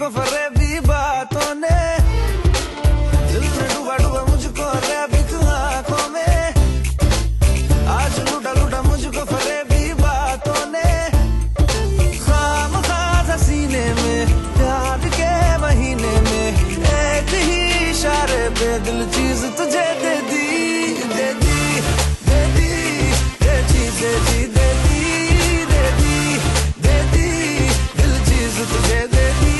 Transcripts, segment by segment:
मुझको फरेबी बातों ने, दिल में डूबा डूबा मुझको रैबी तू आंखों में, आज लूटा लूटा मुझको फरेबी बातों ने, खामखा सीने में प्यार के महीने में एक ही इशारे पे दिल चीज तुझे दे दी, दे दी, दे दी, दे दी, दे दी, दे दी, दे दी, दे दी, दिल चीज तुझे दे दी,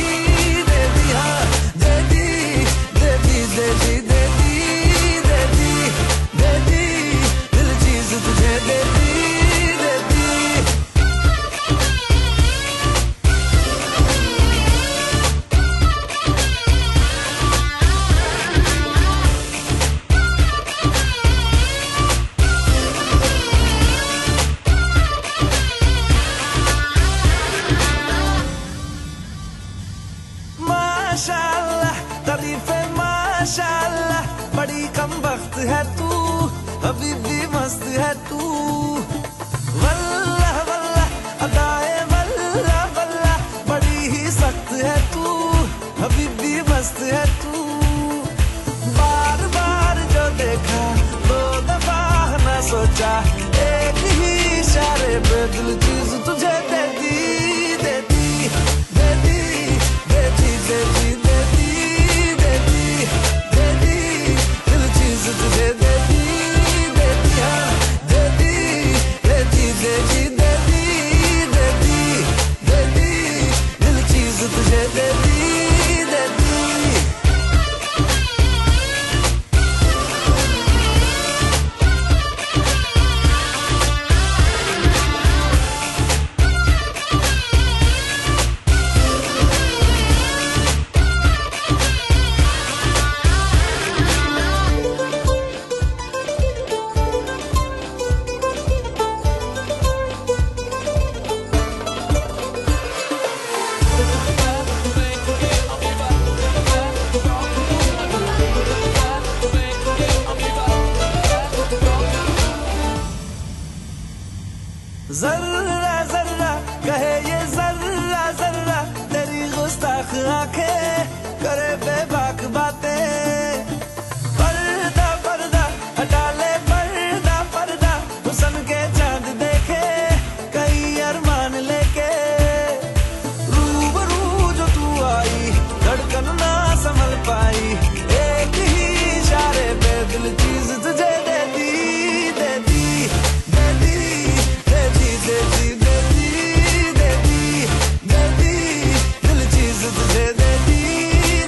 दे दी, हाँ दे दी, दे दी, दे दी, दे दी, दे दी, दे दी, दिल चीज तुझे दे दी, दे दी। माशाअल्लाह तारीफ है माशाअल्लाह, बड़ी कम वक्त है तू, अभी भी मस्त है तू, वल्लाह वल्लाह अदाए वल्लाह वल्लाह, बड़ी ही सख्त है तू, अभी भी मस्त है तू, बार बार जो देखा 2 दफा न सोचा, एक ही इशारे पे दिल चीज तुझे दे दी, दे दी, दे दी, दे दी, दे दी, दे दी, दे दी, दे दी, दिल चीज तुझे दे दी, दे दी, हाँ दे दी, दे दी, दे दी, दे दी, दे दी, दे दी, दिल चीज तुझे दे दी, दे दी। जर्रा जर्रा कहे ये जर्रा जर्रा, तेरी गुस्ताख आंखें करे बेबाक बातें, पर्दा पर्दा हटा ले पर्दा पर्दा, हुस्न के चांद देखे कई अरमान लेके, रूबरू जो तू आई धड़कन ना संभल पाई, एक ही इशारे पे दिल चीज तुझे दे दी, दे दी, दे दी, दे दी, दे दी, दे दी, दे दी, दे दी, दिल चीज तुझे दे दी,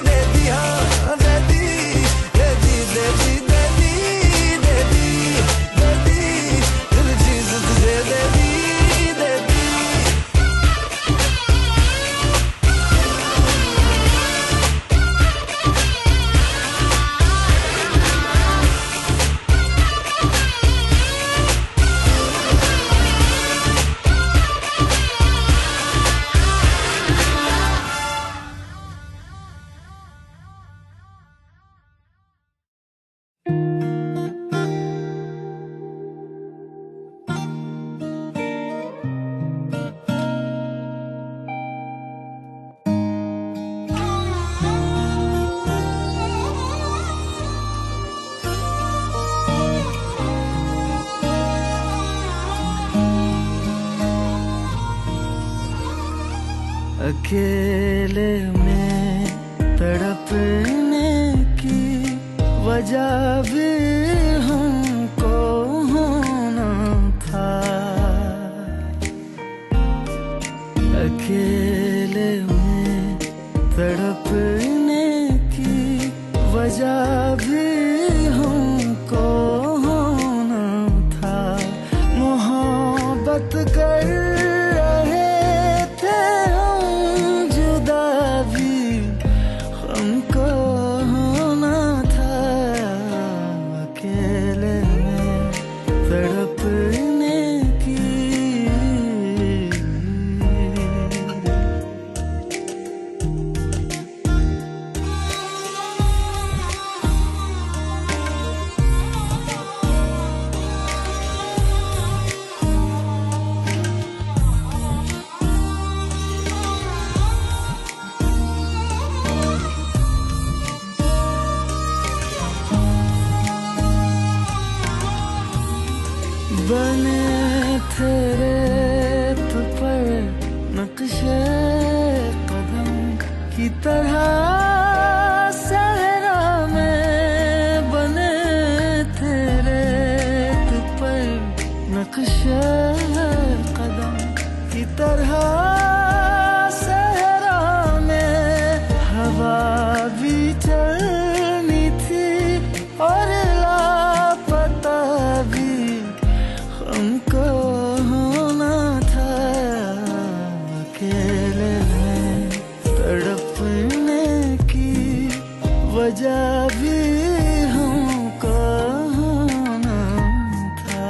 दे दी, हाँ दे दी, दे दी, दे दी, दे दी, दे दी, दे दी, दिल चीज तुझे दे दी, दे दी। अकेले में तड़पने की वजह भी हमको होना था, अकेले में तड़पने की वजह भी हमको होना था, मोहब्बत कर हमको होना था, अकेले में तड़पने की। बने थे रेत पर नक्शे कदम की तरह सहरा में बने थे रेत पर नक्शे कदम की तरह सहरा में हवा भी चलनी थी और लापता भी हमको होना था अकेले में तड़पने की वजह भी हमको होना था।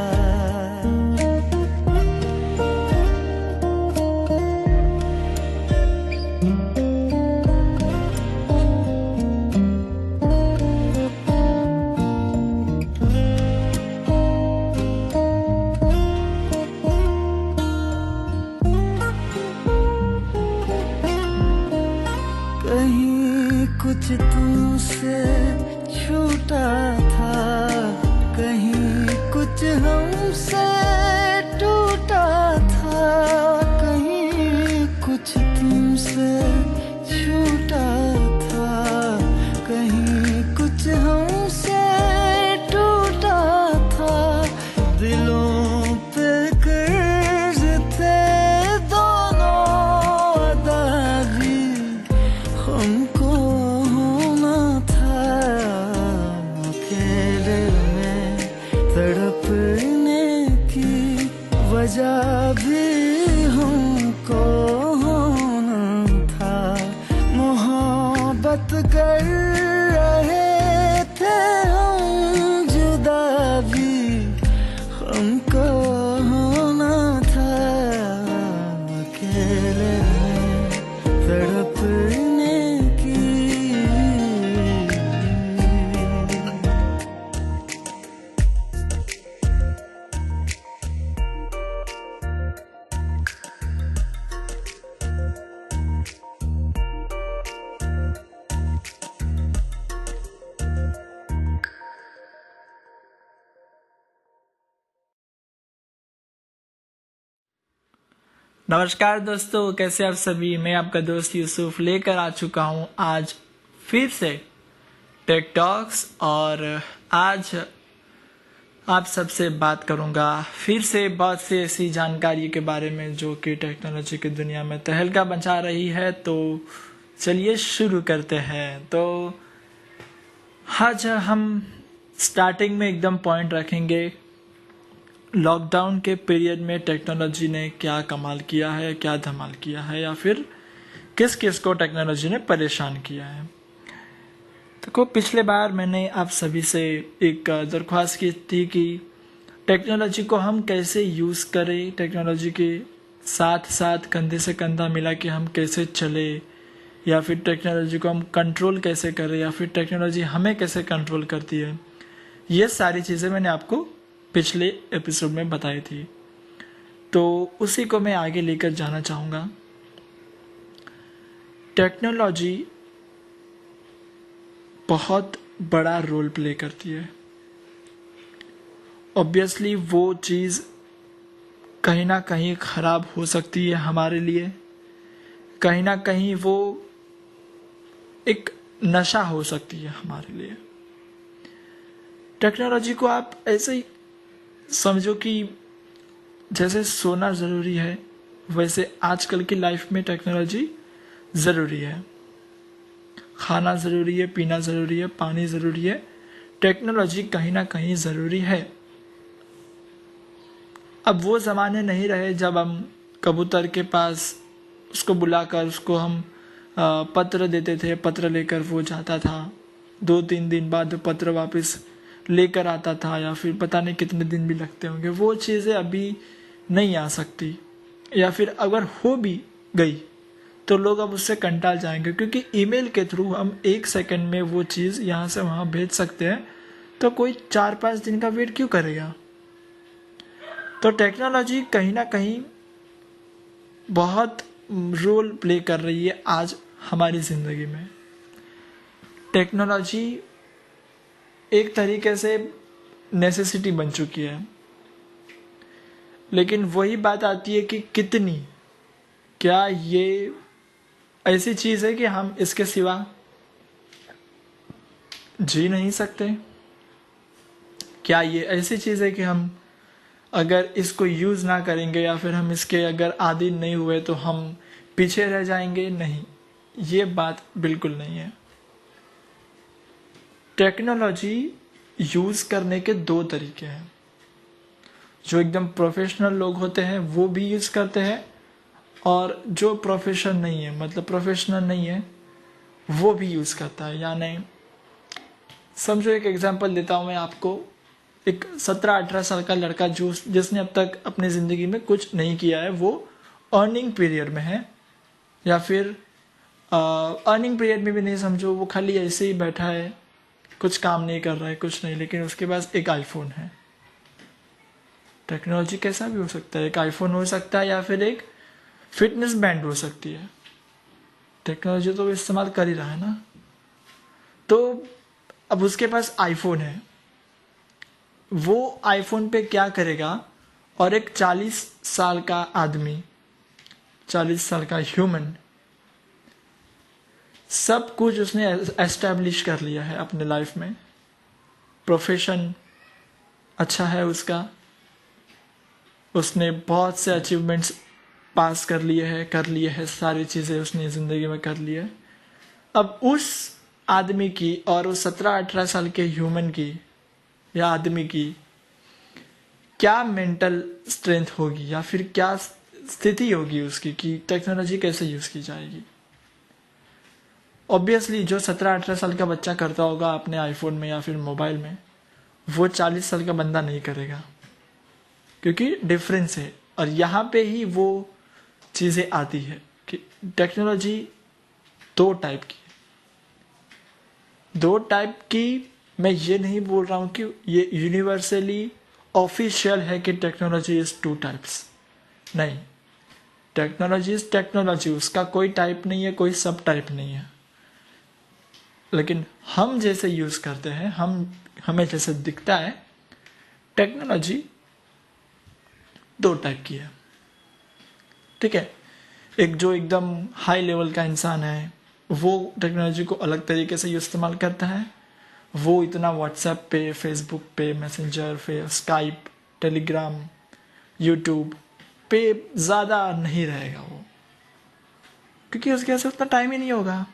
कहीं कुछ तुमसे छूटा था, कहीं कुछ हमसे टूटा था, कहीं कुछ तुमसे छूटा था, कहीं कुछ हमसे टूटा था। दिलों पे कर्ज थे दोनों अदा भी हमको होना था अकेले में तड़पने की वजह भी हमको होना था। मोहब्बत कर रहे थे हम जुदा भी हमको होना था अकेले में तड़पने की। नमस्कार दोस्तों, कैसे आप सभी। मैं आपका दोस्त यूसुफ लेकर आ चुका हूँ आज फिर से टेक टॉक्स, और आज आप सबसे बात करूँगा फिर से बहुत सी ऐसी जानकारी के बारे में जो कि टेक्नोलॉजी की दुनिया में तहलका मचा रही है। तो चलिए शुरू करते हैं। तो आज हम स्टार्टिंग में एकदम पॉइंट रखेंगे, लॉकडाउन के पीरियड में टेक्नोलॉजी ने क्या कमाल किया है, क्या धमाल किया है, या फिर किस किस को टेक्नोलॉजी ने परेशान किया है। देखो, पिछले बार मैंने आप सभी से एक दरख्वास्त की थी कि टेक्नोलॉजी को हम कैसे यूज़ करें, टेक्नोलॉजी के साथ साथ कंधे से कंधा मिला के हम कैसे चले, या फिर टेक्नोलॉजी को हम कंट्रोल कैसे करें, या फिर टेक्नोलॉजी हमें कैसे कंट्रोल करती है। ये सारी चीज़ें मैंने आपको पिछले एपिसोड में बताई थी, तो उसी को मैं आगे लेकर जाना चाहूँगा। टेक्नोलॉजी बहुत बड़ा रोल प्ले करती है। ऑब्वियसली वो चीज़ कहीं ना कहीं ख़राब हो सकती है हमारे लिए, कहीं ना कहीं वो एक नशा हो सकती है हमारे लिए। टेक्नोलॉजी को आप ऐसे ही समझो कि जैसे सोना ज़रूरी है, वैसे आजकल की लाइफ में टेक्नोलॉजी ज़रूरी है। खाना ज़रूरी है, पीना ज़रूरी है, पानी ज़रूरी है, टेक्नोलॉजी कहीं ना कहीं ज़रूरी है। अब वो ज़माने नहीं रहे जब हम कबूतर के पास उसको बुलाकर उसको हम पत्र देते थे, पत्र लेकर वो जाता था, 2-3 दिन बाद पत्र वापस लेकर आता था, या फिर पता नहीं कितने दिन भी लगते होंगे। वो चीज़ें अभी नहीं आ सकती, या फिर अगर हो भी गई तो लोग अब उससे कंटाल जाएंगे, क्योंकि ईमेल के थ्रू हम 1 सेकंड में वो चीज़ यहाँ से वहाँ भेज सकते हैं। तो कोई 4-5 दिन का वेट क्यों करेगा। तो टेक्नोलॉजी कहीं ना कहीं बहुत रोल प्ले कर रही है आज हमारी ज़िंदगी में। टेक्नोलॉजी एक तरीके से नेसेसिटी बन चुकी है। लेकिन वही बात आती है कि कितनी, क्या ये ऐसी चीज है कि हम इसके सिवा जी नहीं सकते? क्या ये ऐसी चीज है कि हम अगर इसको यूज ना करेंगे या फिर हम इसके अगर आदी नहीं हुए तो हम पीछे रह जाएंगे? नहीं, ये बात बिल्कुल नहीं है। टेक्नोलॉजी यूज करने के दो तरीके हैं। जो एकदम प्रोफेशनल लोग होते हैं वो भी यूज करते हैं, और जो प्रोफेशन नहीं है, मतलब प्रोफेशनल नहीं है, वो भी यूज करता है। यानी समझो, एक एग्जांपल देता हूं मैं आपको। एक 17-18 साल का लड़का जिसने अब तक अपनी जिंदगी में कुछ नहीं किया है, वो अर्निंग पीरियड में है, या फिर अर्निंग पीरियड में भी नहीं समझो, वो खाली ऐसे ही बैठा है, कुछ काम नहीं कर रहा है, कुछ नहीं, लेकिन उसके पास एक आईफोन है। टेक्नोलॉजी कैसा भी हो सकता है, एक आईफोन हो सकता है या फिर एक फिटनेस बैंड हो सकती है। टेक्नोलॉजी तो इस्तेमाल कर ही रहा है ना। तो अब उसके पास आईफोन है, वो आईफोन पे क्या करेगा, और एक 40 साल का आदमी, 40 साल का ह्यूमन, सब कुछ उसने एस्टैब्लिश कर लिया है अपने लाइफ में। प्रोफेशन अच्छा है उसका, उसने बहुत से अचीवमेंट्स पास कर लिए हैं, सारी चीज़ें उसने ज़िंदगी में कर ली है। अब उस आदमी की और उस 17-18 साल के ह्यूमन की या आदमी की क्या मेंटल स्ट्रेंथ होगी, या फिर क्या स्थिति होगी उसकी कि टेक्नोलॉजी कैसे यूज़ की जाएगी। ऑब्वियसली जो 17-18 साल का बच्चा करता होगा अपने आईफोन में या फिर मोबाइल में, वो 40 साल का बंदा नहीं करेगा, क्योंकि डिफरेंस है। और यहाँ पे ही वो चीज़ें आती है कि टेक्नोलॉजी दो टाइप की है। दो टाइप की, मैं ये नहीं बोल रहा हूँ कि ये यूनिवर्सली ऑफिशियल है कि टेक्नोलॉजी इज टू टाइप्स। नहीं, टेक्नोलॉजी इज टेक्नोलॉजी, उसका कोई टाइप नहीं है, कोई सब टाइप नहीं है। लेकिन हम जैसे यूज करते हैं, हमें जैसे दिखता है, टेक्नोलॉजी दो टाइप की है। ठीक है, एक जो एकदम हाई लेवल का इंसान है, वो टेक्नोलॉजी को अलग तरीके से इस्तेमाल करता है। वो इतना व्हाट्सएप पे, फेसबुक पे, मैसेंजर पे, स्काइप, टेलीग्राम, यूट्यूब पे ज़्यादा नहीं रहेगा वो, क्योंकि उसके पास उतना टाइम ही नहीं होगा।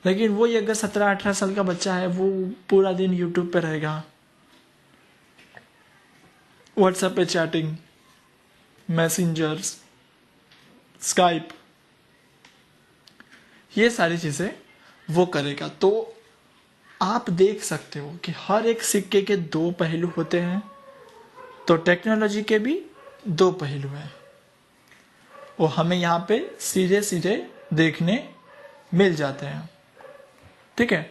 लेकिन वो अगर 17-18 साल का बच्चा है, वो पूरा दिन यूट्यूब पे रहेगा, व्हाट्सएप पे चैटिंग, मैसेंजर्स, स्काइप, ये सारी चीज़ें वो करेगा। तो आप देख सकते हो कि हर एक सिक्के के दो पहलू होते हैं। तो टेक्नोलॉजी के भी दो पहलू हैं, वो हमें यहाँ पे सीधे सीधे देखने मिल जाते हैं। ठीक है,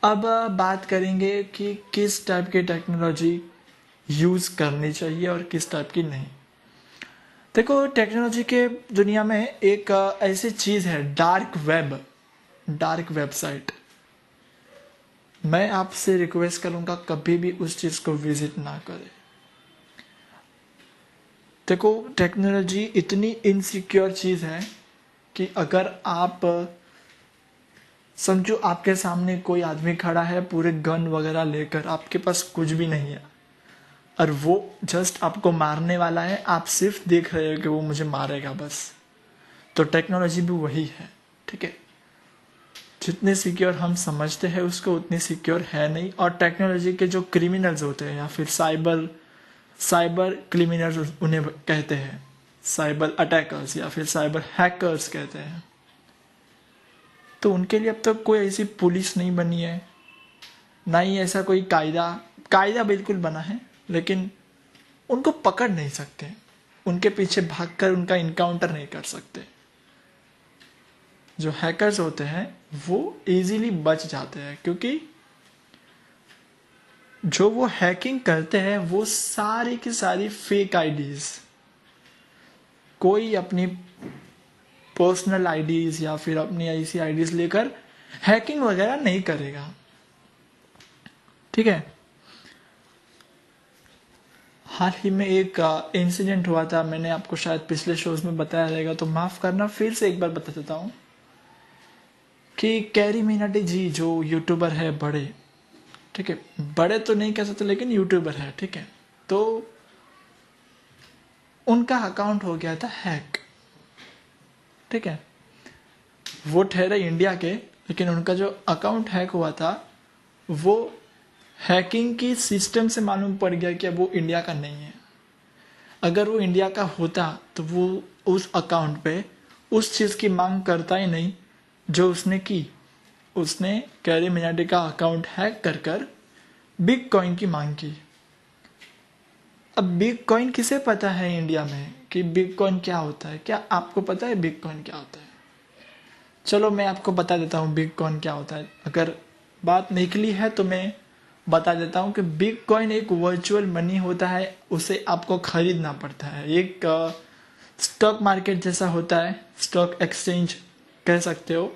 अब बात करेंगे कि किस टाइप की टेक्नोलॉजी यूज करनी चाहिए और किस टाइप की नहीं। देखो, टेक्नोलॉजी के दुनिया में एक ऐसी चीज है, डार्क वेब, डार्क वेबसाइट। मैं आपसे रिक्वेस्ट करूंगा कभी भी उस चीज को विजिट ना करें। देखो, टेक्नोलॉजी इतनी इनसिक्योर चीज है कि अगर आप समझो आपके सामने कोई आदमी खड़ा है पूरे गन वगैरह लेकर, आपके पास कुछ भी नहीं है, और वो जस्ट आपको मारने वाला है, आप सिर्फ देख रहे हो कि वो मुझे मारेगा बस। तो टेक्नोलॉजी भी वही है। ठीक है, जितने सिक्योर हम समझते हैं उसको उतनी सिक्योर है नहीं। और टेक्नोलॉजी के जो क्रिमिनल्स होते हैं, या फिर साइबर क्रिमिनल्स उन्हें कहते हैं, साइबर अटैकर्स या फिर साइबर हैकर्स कहते हैं, तो उनके लिए अब तक कोई ऐसी पुलिस नहीं बनी है, ना ही ऐसा कोई कायदा बिल्कुल बना है, लेकिन उनको पकड़ नहीं सकते, उनके पीछे भागकर उनका इनकाउंटर नहीं कर सकते। जो हैकर्स होते हैं वो इजीली बच जाते हैं, क्योंकि जो वो हैकिंग करते हैं वो सारी की सारी फेक आईडीज, कोई अपनी पर्सनल आईडीज या फिर अपनी ऐसी आईडीज लेकर हैकिंग वगैरह नहीं करेगा। ठीक है, हाल ही में एक इंसिडेंट हुआ था, मैंने आपको शायद पिछले शोज में बताया रहेगा, तो माफ करना, फिर से एक बार बता देता हूँ कि कैरी मिनाटी जी जो यूट्यूबर है बड़े, ठीक है, बड़े तो नहीं कह सकते लेकिन यूट्यूबर है, ठीक है, तो उनका अकाउंट हो गया था हैक, ठीक है। वो ठहरे इंडिया के, लेकिन उनका जो अकाउंट हैक हुआ था वो हैकिंग की सिस्टम से मालूम पड़ गया कि अब वो इंडिया का नहीं है। अगर वो इंडिया का होता तो वो उस अकाउंट पे उस चीज़ की मांग करता ही नहीं जो उसने की। उसने कैरी मिनाटी का अकाउंट हैक कर कर बिग कॉइन की मांग की। अब बिग कॉइन किसे पता है इंडिया में कि बिग कॉइन क्या होता है? क्या आपको पता है बिग कॉइन क्या होता है? चलो मैं आपको बता देता हूँ बिग कॉइन क्या होता है। अगर बात निकली है तो मैं बता देता हूँ कि बिग कॉइन एक वर्चुअल मनी होता है, उसे आपको खरीदना पड़ता है। एक स्टॉक मार्केट जैसा होता है, स्टॉक एक्सचेंज कह सकते हो।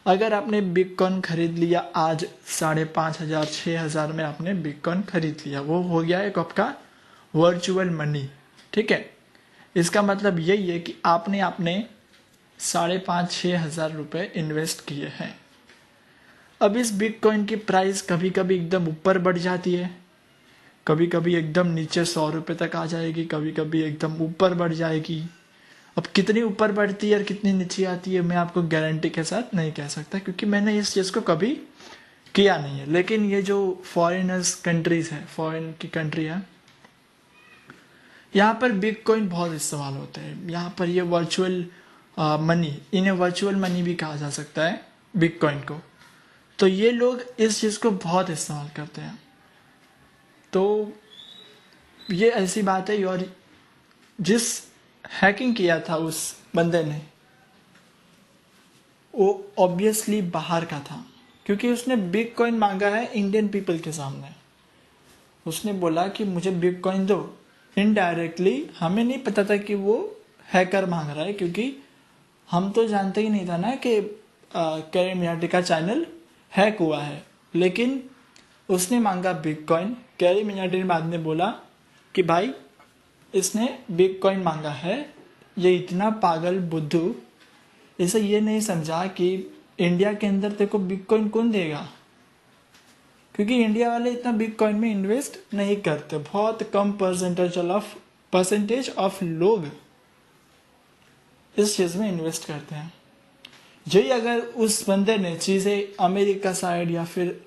अगर आपने बिग कॉइन खरीद लिया आज 5,500 6,000 में आपने बिग कॉइन खरीद लिया, वो हो गया एक आपका वर्चुअल मनी, ठीक है। इसका मतलब यही है कि आपने 5,500-6,000 रुपए इन्वेस्ट किए हैं। अब इस बिटकॉइन की प्राइस कभी कभी एकदम ऊपर बढ़ जाती है, कभी कभी एकदम नीचे 100 रुपए तक आ जाएगी, कभी कभी एकदम ऊपर बढ़ जाएगी। अब कितनी ऊपर बढ़ती है और कितनी नीचे आती है मैं आपको गारंटी के साथ नहीं कह सकता, क्योंकि मैंने इस चीज़ को कभी किया नहीं है। लेकिन ये जो फॉरेनर्स कंट्रीज है, फॉरेन की कंट्री है, यहाँ पर बिटकॉइन बहुत इस्तेमाल होते हैं। यहाँ पर ये वर्चुअल मनी, इन्हें वर्चुअल मनी भी कहा जा सकता है बिटकॉइन को। तो ये लोग इस चीज़ को बहुत इस्तेमाल करते हैं। तो ये ऐसी बात है। और जिस हैकिंग किया था उस बंदे ने, वो ऑब्वियसली बाहर का था, क्योंकि उसने बिटकॉइन मांगा है इंडियन पीपल के सामने। उसने बोला कि मुझे बिटकॉइन दो। इनडायरेक्टली हमें नहीं पता था कि वो हैकर मांग रहा है, क्योंकि हम तो जानते ही नहीं था ना कि कैरी मिनाटी का चैनल हैक हुआ है। लेकिन उसने मांगा बिटकॉइन। कैरी मिनाटी ने बाद में बोला कि भाई इसने बिटकॉइन मांगा है। ये इतना पागल बुद्धू, इसे ये नहीं समझा कि इंडिया के अंदर तेरे को बिटकॉइन कौन देगा, क्योंकि इंडिया वाले इतना बिटकॉइन में इन्वेस्ट नहीं करते। बहुत कम परसेंटेज ऑफ लोग इस चीज़ में इन्वेस्ट करते हैं। यही अगर उस बंदे ने चीज़ें अमेरिका साइड या फिर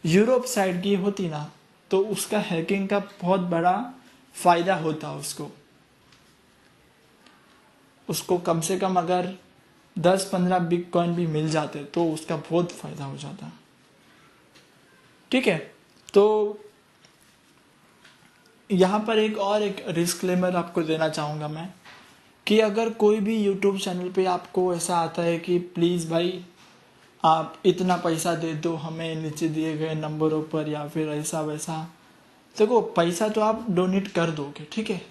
यूरोप साइड की होती ना, तो उसका हैकिंग का बहुत बड़ा फायदा होता। उसको कम से कम अगर 10-15 बिटकॉइन भी मिल जाते तो उसका बहुत फायदा हो जाता, ठीक है। तो यहाँ पर एक डिस्क्लेमर आपको देना चाहूँगा मैं, कि अगर कोई भी यूट्यूब चैनल पे आपको ऐसा आता है कि प्लीज़ भाई आप इतना पैसा दे दो हमें नीचे दिए गए नंबरों पर, या फिर ऐसा वैसा, देखो पैसा तो आप डोनेट कर दोगे, ठीक है।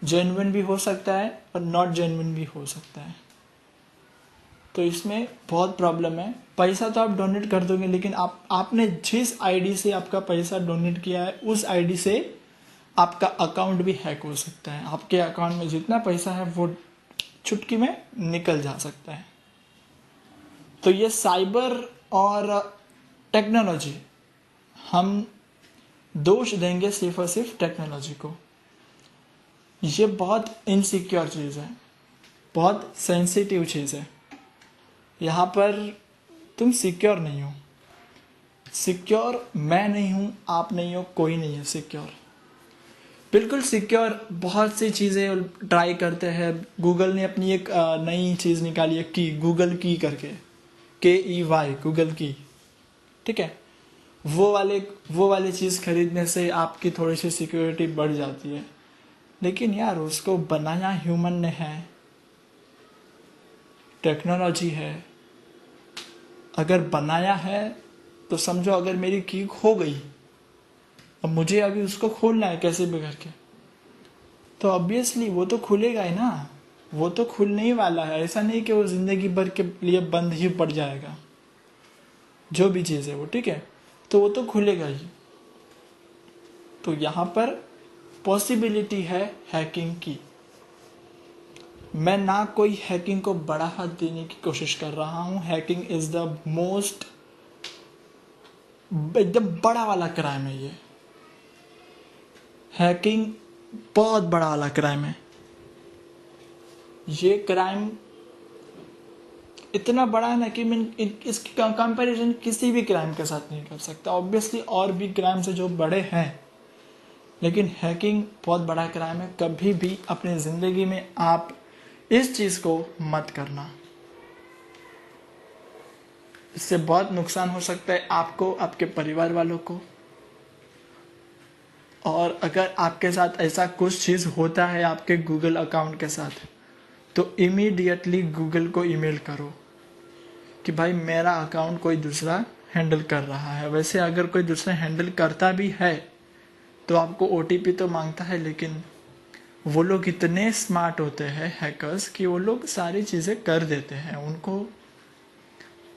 जेन्युइन भी हो सकता है और नॉट जेन्युइन भी हो सकता है, तो इसमें बहुत प्रॉब्लम है। पैसा तो आप डोनेट कर दोगे, लेकिन आपने जिस आईडी से आपका पैसा डोनेट किया है उस आईडी से आपका अकाउंट भी हैक हो सकता है। आपके अकाउंट में जितना पैसा है वो चुटकी में निकल जा सकता है। तो ये साइबर और टेक्नोलॉजी, हम दोष देंगे सिर्फ और सिर्फ टेक्नोलॉजी को। ये बहुत इनसिक्योर चीज़ है, बहुत सेंसिटिव चीज़ है। यहाँ पर तुम सिक्योर नहीं हो। सिक्योर मैं नहीं हूँ, आप नहीं हो, कोई नहीं है सिक्योर। बिल्कुल सिक्योर बहुत सी चीज़ें ट्राई करते हैं। गूगल ने अपनी एक नई चीज़ निकाली है, की, गूगल की करके, KEY, गूगल की, ठीक है। वो वाले चीज़ खरीदने से आपकी थोड़ी सी सिक्योरिटी बढ़ जाती है। लेकिन यार उसको बनाया ह्यूमन ने है, टेक्नोलॉजी है। अगर बनाया है तो समझो अगर मेरी की खो गई, अब मुझे अभी उसको खोलना है कैसे भी करके, तो ऑब्वियसली वो तो खुलेगा ही ना, वो तो खुलने ही वाला है। ऐसा नहीं कि वो जिंदगी भर के लिए बंद ही पड़ जाएगा, जो भी चीज़ है वो, ठीक है। तो वो तो खुलेगा ही। तो यहाँ पर पॉसिबिलिटी है हैकिंग की। मैं ना कोई हैकिंग को बढ़ावा देने की कोशिश कर रहा हूँ। हैकिंग इज द मोस्ट एकदम बड़ा वाला क्राइम है। ये हैकिंग बहुत बड़ा वाला क्राइम है। ये क्राइम इतना बड़ा है ना कि मैं इसकी कंपैरिजन किसी भी क्राइम के साथ नहीं कर सकता। ऑब्वियसली और भी क्राइम से जो बड़े हैं, लेकिन हैकिंग बहुत बड़ा क्राइम है। कभी भी अपनी जिंदगी में आप इस चीज को मत करना। इससे बहुत नुकसान हो सकता है आपको, आपके परिवार वालों को। और अगर आपके साथ ऐसा कुछ चीज होता है आपके गूगल अकाउंट के साथ, तो इमीडिएटली गूगल को ईमेल करो कि भाई मेरा अकाउंट कोई दूसरा हैंडल कर रहा है। वैसे अगर कोई दूसरा हैंडल करता भी है तो आपको OTP तो मांगता है, लेकिन वो लोग इतने स्मार्ट होते हैं हैकर्स कि वो लोग सारी चीज़ें कर देते हैं। उनको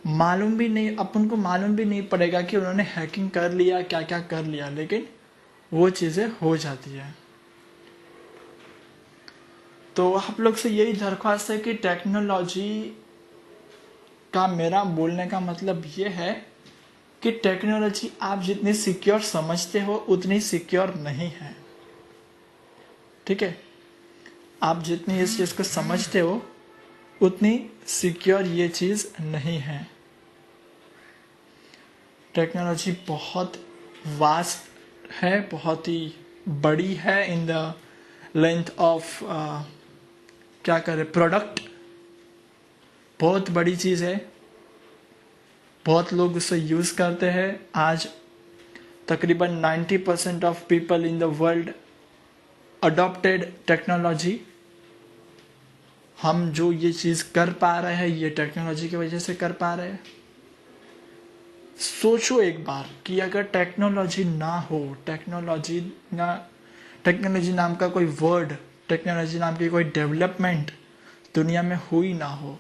मालूम भी नहीं पड़ेगा कि उन्होंने हैकिंग कर लिया, क्या क्या कर लिया, लेकिन वो चीज़ें हो जाती है। तो आप लोग से यही दरख्वास्त है कि टेक्नोलॉजी का मेरा बोलने का मतलब ये है कि टेक्नोलॉजी आप जितनी सिक्योर समझते हो उतनी सिक्योर नहीं है। ठीक है, आप जितनी इस चीज को समझते हो उतनी सिक्योर ये चीज नहीं है। टेक्नोलॉजी बहुत वास्ट है, बहुत ही बड़ी है इन द लेंथ ऑफ क्या करें प्रोडक्ट। बहुत बड़ी चीज है, बहुत लोग उसे यूज करते हैं। आज तकरीबन 90% of people in the world adopted technology. हम जो ये चीज कर पा रहे हैं ये टेक्नोलॉजी की वजह से कर पा रहे हैं। सोचो एक बार कि अगर टेक्नोलॉजी ना हो, टेक्नोलॉजी नाम का कोई वर्ड, टेक्नोलॉजी नाम की कोई डेवलपमेंट दुनिया में हुई ना हो,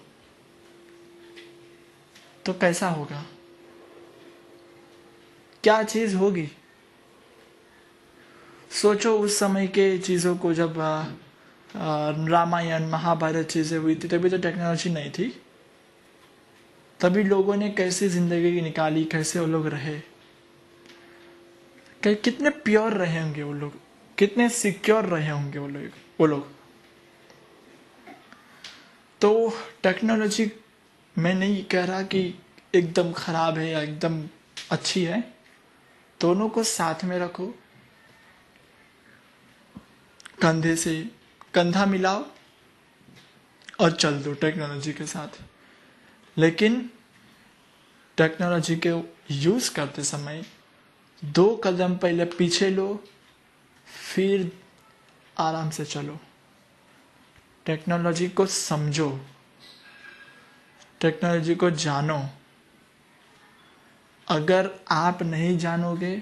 तो कैसा होगा? क्या चीज होगी? सोचो उस समय के चीजों को, जब रामायण महाभारत चीजें हुई थी, तभी तो टेक्नोलॉजी नहीं थी। तभी लोगों ने कैसी जिंदगी निकाली, कैसे वो लोग रहे, कितने प्योर रहे होंगे वो लोग, कितने सिक्योर रहे होंगे वो लोग। तो टेक्नोलॉजी मैं नहीं कह रहा कि एकदम खराब है या एकदम अच्छी है, दोनों को साथ में रखो, कंधे से कंधा मिलाओ और चल दो टेक्नोलॉजी के साथ। लेकिन टेक्नोलॉजी के यूज करते समय 2 कदम पहले पीछे लो, फिर आराम से चलो। टेक्नोलॉजी को समझो, टेक्नोलॉजी को जानो। अगर आप नहीं जानोगे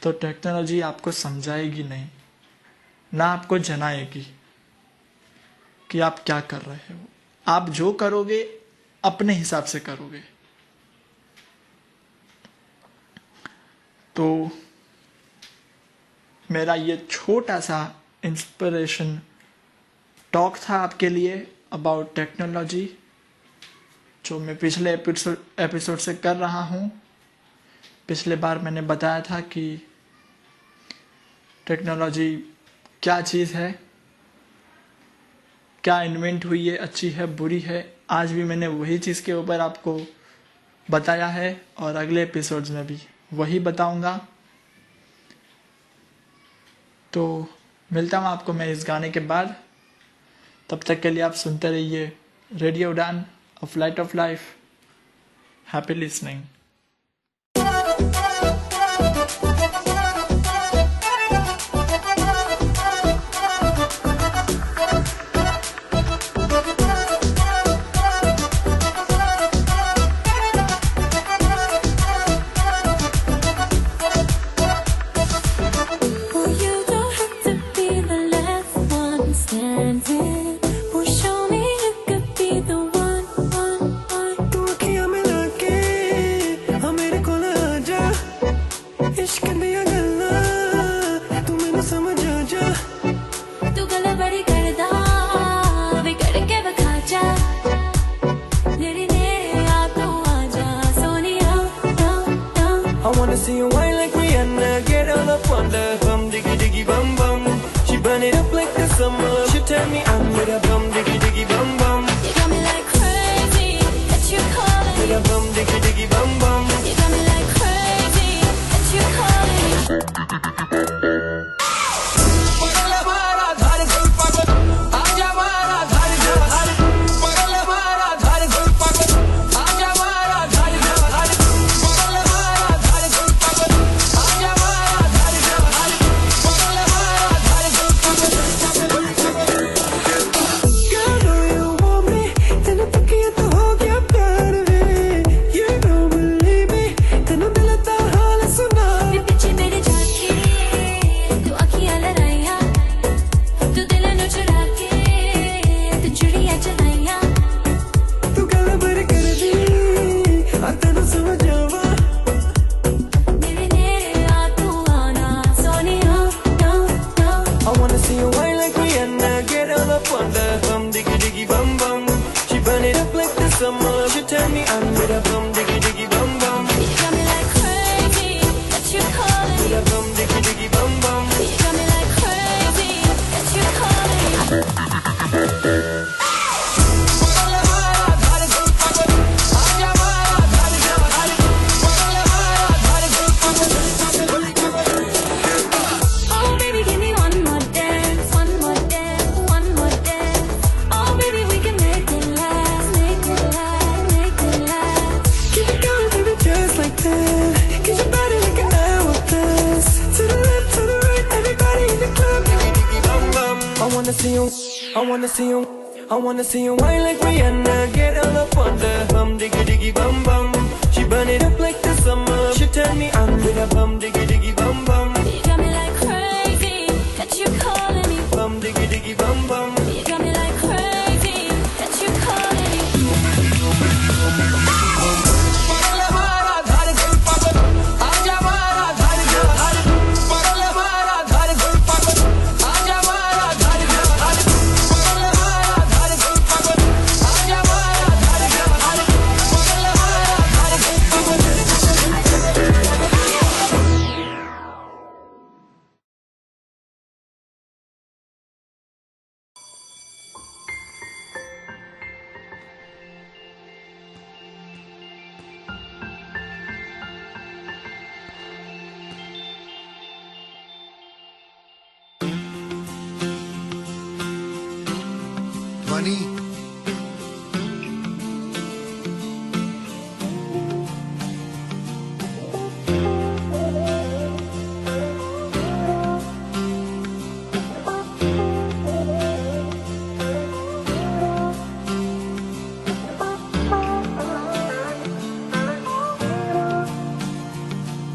तो टेक्नोलॉजी आपको समझाएगी नहीं, ना आपको जनाएगी कि आप क्या कर रहे हो। आप जो करोगे अपने हिसाब से करोगे। तो मेरा ये छोटा सा इंस्पिरेशन टॉक था आपके लिए अबाउट टेक्नोलॉजी, जो मैं पिछले एपिसोड से कर रहा हूँ। पिछले बार मैंने बताया था कि टेक्नोलॉजी क्या चीज़ है, क्या इन्वेंट हुई है, अच्छी है बुरी है। आज भी मैंने वही चीज़ के ऊपर आपको बताया है और अगले एपिसोड्स में भी वही बताऊंगा। तो मिलता हूँ आपको मैं इस गाने के बाद। तब तक के लिए आप सुनते रहिए रेडियो उड़ान, a flight of life. Happy listening. इश्क दिया गल्ला Rihanna, get all up on the bum, diggy diggy bum bum. She burn it up like the summer. She tell me I'm with a bum, diggy diggy bum bum. You got me like crazy that you calling. With a bum, diggy diggy bum bum. You got me like crazy that you calling. She tell me I'm with a bum, diggy diggy bum bum. You got me like crazy that you calling. With a bum, diggy diggy bum bum. You got me like crazy that you calling. I wanna see you wine like Rihanna. Get all up on the bum, diggy diggy bum bum. She burn it up like the summer. She tell me I'm with a bum, diggy diggy bum bum. You got me like crazy that you calling me. Bum, diggy diggy bum bum. You got me like crazy that you calling me. Money.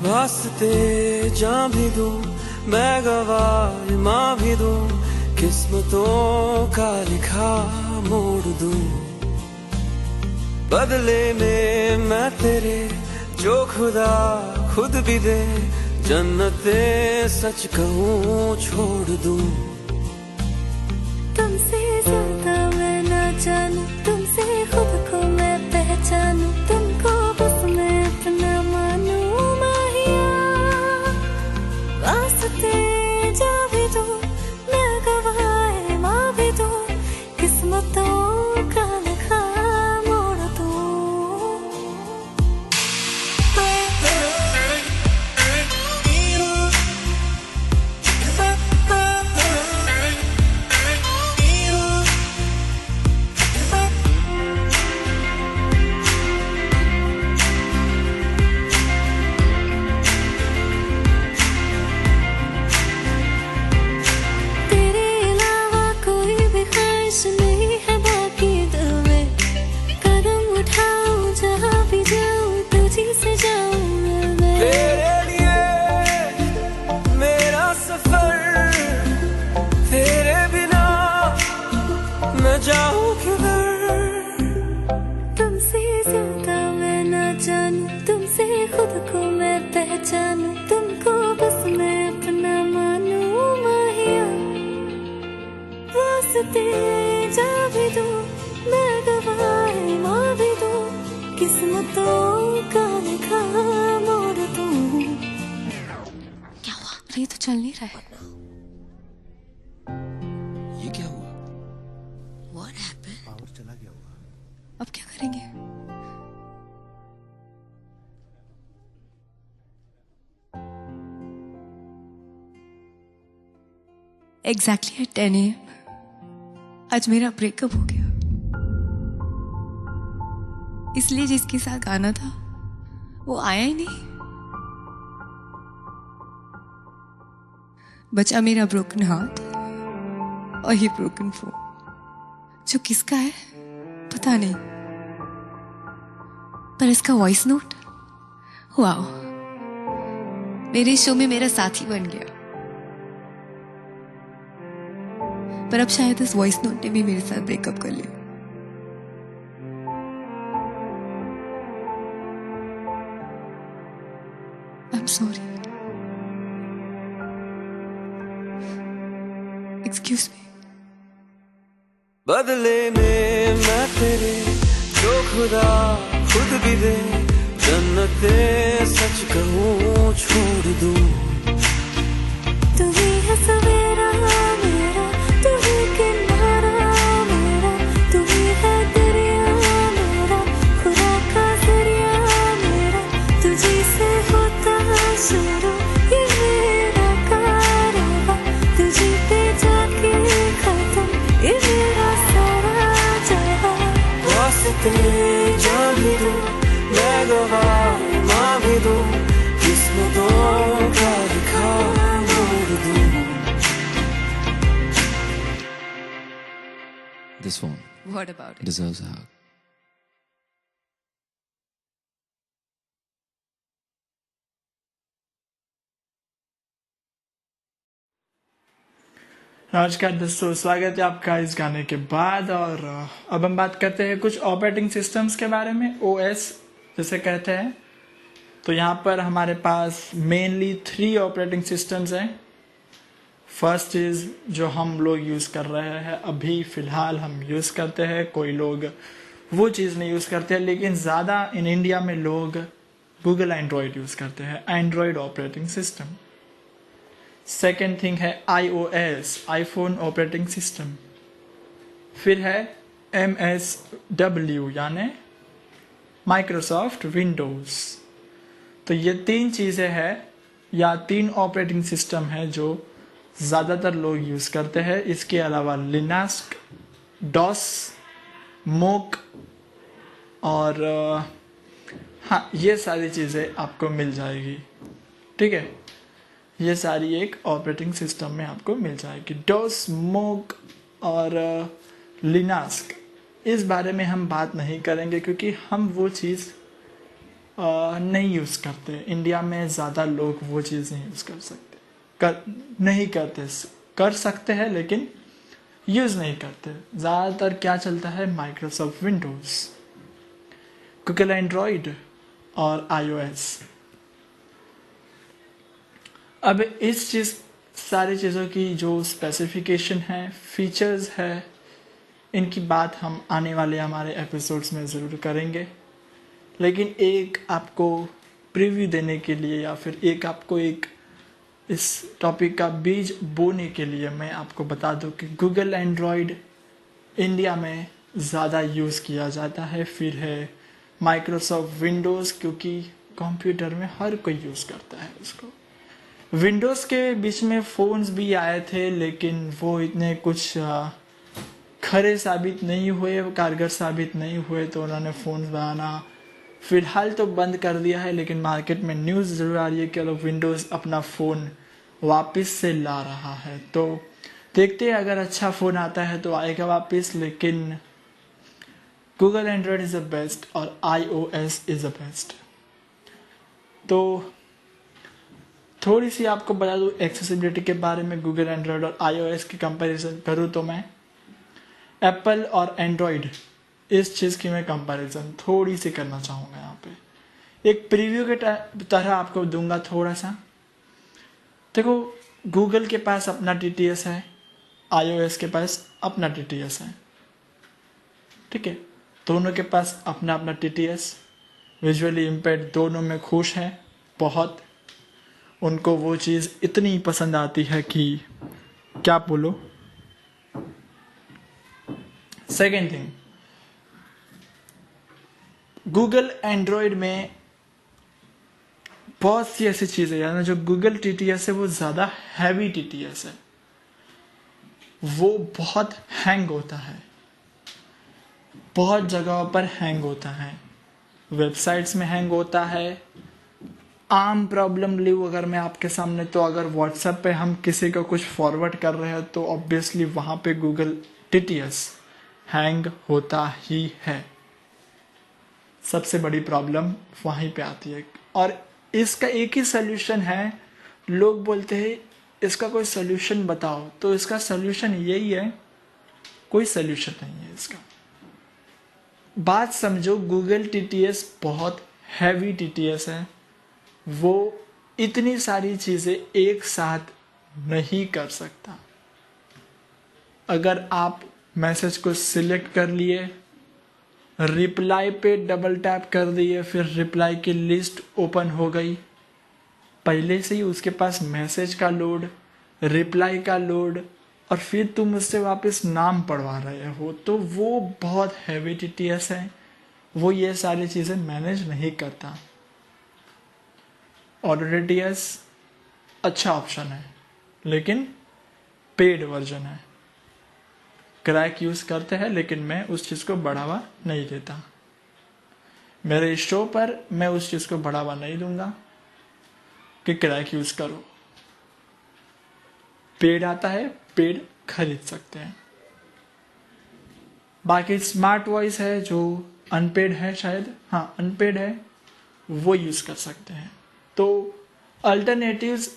वास्ते जान भी दूं, मैं गवाह माँ भी दूं, किस्मतों का लिखा मोड़ दूं। बदले में मैं तेरे जो खुदा खुद भी दे, जन्नते सच कहूँ छोड़ दूं। तुमसे ज्यादा मैं ना जानूं, तुमसे खुद को मैं पहचानूं, तुमको बस मैं अपना मानूं माहिया। वास्ते जा भी दूं, मैं गवाह माँ भी दूं, किस्मतों का लिखा मोड़ दूं। तेरे अलावा कोई भी ख्वाहिश नहीं है बाकी दिल में, कदम उठाऊं जहाँ भी जाऊं तुझी से जाऊं मैं। तेरे लिए मेरा सफर, तेरे बिना मैं जाऊं किधर। तुमसे ज्यादा मैं ना जानूं, तुमसे खुद को मैं पहचानूं, तुमको बस मैं अपना मानूं माहिया। वास्ते जा भी दूं, मैं गवाह माँ भी दूं, किस्मतों का लिखा मोड़ दूं। पर ये तो चल नहीं रहा है। ये क्या हुआ? What happened? पावर चला गया होगा। अब क्या करेंगे? Exactly at 10 AM आज मेरा ब्रेकअप हो गया। इसलिए जिसके साथ आना था वो आया ही नहीं। बचा मेरा ब्रोकन हाथ और ये ब्रोकन फोन, जो किसका है पता नहीं, पर इसका वॉइस नोट वाओ, मेरे शो में मेरा साथी बन गया। पर अब शायद इस वॉइस नोट ने भी मेरे साथ ब्रेकअप कर लिया। I'm sorry. Excuse me. बदले में मैं तेरे जो खुदा खुद भी दे, जन्नते सच कहूँ छोड़ दूँ। तू ही है सवेरा मेरा, तू ही किनारा मेरा, तू ही है दरिया मेरा, खुदा का दरिया मेरा, तुझी से होता शुरू ये मेरा कारवां, तुझी पे जाके खत्म ये मेरा सारा जहां। वास्ते जान भी दूँ, मैं गवाह माँ भी दूँ, किस्मतों का लिखा मोड़ दूँ। This one What about it? deserves a hug. नमस्कार दोस्तों, स्वागत है आपका इस गाने के बाद। और अब हम बात करते हैं कुछ ऑपरेटिंग सिस्टम्स के बारे में, ओएस जिसे कहते हैं। तो यहाँ पर हमारे पास मेनली 3 ऑपरेटिंग सिस्टम्स हैं। फर्स्ट इज जो हम लोग यूज़ कर रहे हैं, अभी फ़िलहाल हम यूज़ करते हैं। कोई लोग वो चीज़ नहीं यूज़ करते हैं, लेकिन ज़्यादा इन इंडिया में लोग गूगल एंड्रॉयड यूज़ करते हैं, Android operating system. Second thing है iOS, आईफोन ऑपरेटिंग सिस्टम। फिर है MSW यानी माइक्रोसॉफ्ट विंडोज़। तो ये 3 चीज़ें हैं या 3 ऑपरेटिंग सिस्टम है जो ज़्यादातर लोग यूज़ करते हैं। इसके अलावा लिनक्स, डॉस, मोक और हाँ, ये सारी चीज़ें आपको मिल जाएगी। ठीक है, ये सारी एक ऑपरेटिंग सिस्टम में आपको मिल जाएगी। डॉस, मोक और लिनक्स, इस बारे में हम बात नहीं करेंगे क्योंकि हम वो चीज़ नहीं यूज़ करते। इंडिया में ज़्यादा लोग वो चीज़ नहीं यूज़ कर सकते, नहीं करते। कर सकते हैं लेकिन यूज़ नहीं करते। ज़्यादातर क्या चलता है, माइक्रोसॉफ्ट विंडोज़, गूगल एंड्रॉयड और iOS। अब इस सारी चीज़ों की जो स्पेसिफिकेशन है, फीचर्स है, इनकी बात हम आने वाले हमारे एपिसोड्स में ज़रूर करेंगे। लेकिन एक आपको प्रीव्यू देने के लिए या फिर आपको इस टॉपिक का बीज बोने के लिए मैं आपको बता दूं कि गूगल एंड्रॉयड इंडिया में ज़्यादा यूज़ किया जाता है। फिर है माइक्रोसॉफ्ट विंडोज़, क्योंकि कंप्यूटर में हर कोई यूज़ करता है उसको। विंडोज़ के बीच में फ़ोन्स भी आए थे, लेकिन वो इतने कुछ खरे साबित नहीं हुए, कारगर साबित नहीं हुए, तो उन्होंने फ़ोन बनाना फ़िलहाल तो बंद कर दिया है। लेकिन मार्केट में न्यूज़ ज़रूर आ रही है कि लोग विंडोज़ अपना फ़ोन वापस से ला रहा है। तो देखते हैं, अगर अच्छा फ़ोन आता है तो आएगा वापस। लेकिन Google Android is the best और iOS इज़ द बेस्ट। तो थोड़ी सी आपको बता दूँ एक्सेसिबिलिटी के बारे में। गूगल एंड्रॉयड और iOS की कंपैरिजन करूँ तो मैं एप्पल और एंड्रॉयड, इस चीज़ की मैं कंपैरिजन थोड़ी सी करना चाहूँगा। यहाँ पे एक प्रीव्यू के तरह आपको दूंगा थोड़ा सा। देखो, गूगल के पास अपना TTS है, iOS के पास अपना TTS है। ठीक है, दोनों के पास अपना अपना TTS। विजुअली इम्पेयर्ड दोनों में खुश हैं बहुत। उनको वो चीज़ इतनी पसंद आती है कि क्या बोलो। सेकेंड थिंग, गूगल एंड्रॉयड में बहुत सी ऐसी चीज़ें यानी जो गूगल टीटीएस है वो ज़्यादा हैवी टीटीएस है, वो बहुत हैंग होता है, बहुत जगहों पर हैंग होता है, वेबसाइट्स में हैंग होता है। आम प्रॉब्लम लीव अगर मैं आपके सामने, तो अगर व्हाट्सएप पे हम किसी को कुछ फॉरवर्ड कर रहे हैं तो ऑब्वियसली वहाँ पे गूगल टीटीएस हैंग होता ही है। सबसे बड़ी प्रॉब्लम वहीं पे आती है और इसका एक ही सल्यूशन है। लोग बोलते हैं इसका कोई सल्यूशन बताओ, तो इसका सल्यूशन यही है, कोई सल्यूशन नहीं है इसका। बात समझो, गूगल टीटीएस बहुत हैवी टीटीएस है, वो इतनी सारी चीज़ें एक साथ नहीं कर सकता। अगर आप मैसेज को सिलेक्ट कर लिए, रिप्लाई पे डबल टैप कर दिए, फिर रिप्लाई की लिस्ट ओपन हो गई, पहले से ही उसके पास मैसेज का लोड, रिप्लाई का लोड, और फिर तुम उससे वापस नाम पढ़वा रहे हो, तो वो बहुत हैवी टीटीएस है, वो ये सारी चीज़ें मैनेज नहीं करता। ऑटो टीटीएस अच्छा ऑप्शन है, लेकिन पेड वर्जन है। क्रैक यूज़ करते हैं, लेकिन मैं उस चीज़ को बढ़ावा नहीं देता। मेरे शो पर मैं उस चीज़ को बढ़ावा नहीं दूंगा कि क्रैक यूज़ करो। पेड आता है, पेड खरीद सकते हैं। बाकी स्मार्ट वॉइस है जो अनपेड है, शायद हाँ अनपेड है, वो यूज़ कर सकते हैं। तो अल्टरनेटिव्स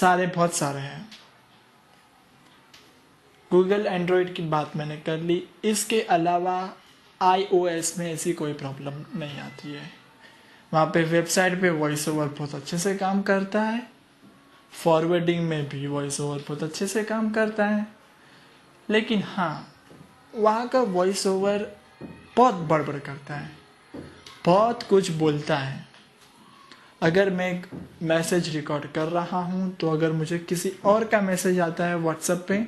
बहुत सारे हैं। गूगल एंड्रॉयड की बात मैंने कर ली, इसके अलावा iOS में ऐसी कोई प्रॉब्लम नहीं आती है। वहाँ पे वेबसाइट पे वॉइस ओवर बहुत अच्छे से काम करता है, फॉरवर्डिंग में भी वॉइस ओवर बहुत अच्छे से काम करता है, लेकिन हाँ वहाँ का वॉइस ओवर बहुत बड़बड़ करता है, बहुत कुछ बोलता है। अगर मैं एक मैसेज रिकॉर्ड कर रहा हूँ, तो अगर मुझे किसी और का मैसेज आता है व्हाट्सएप पे,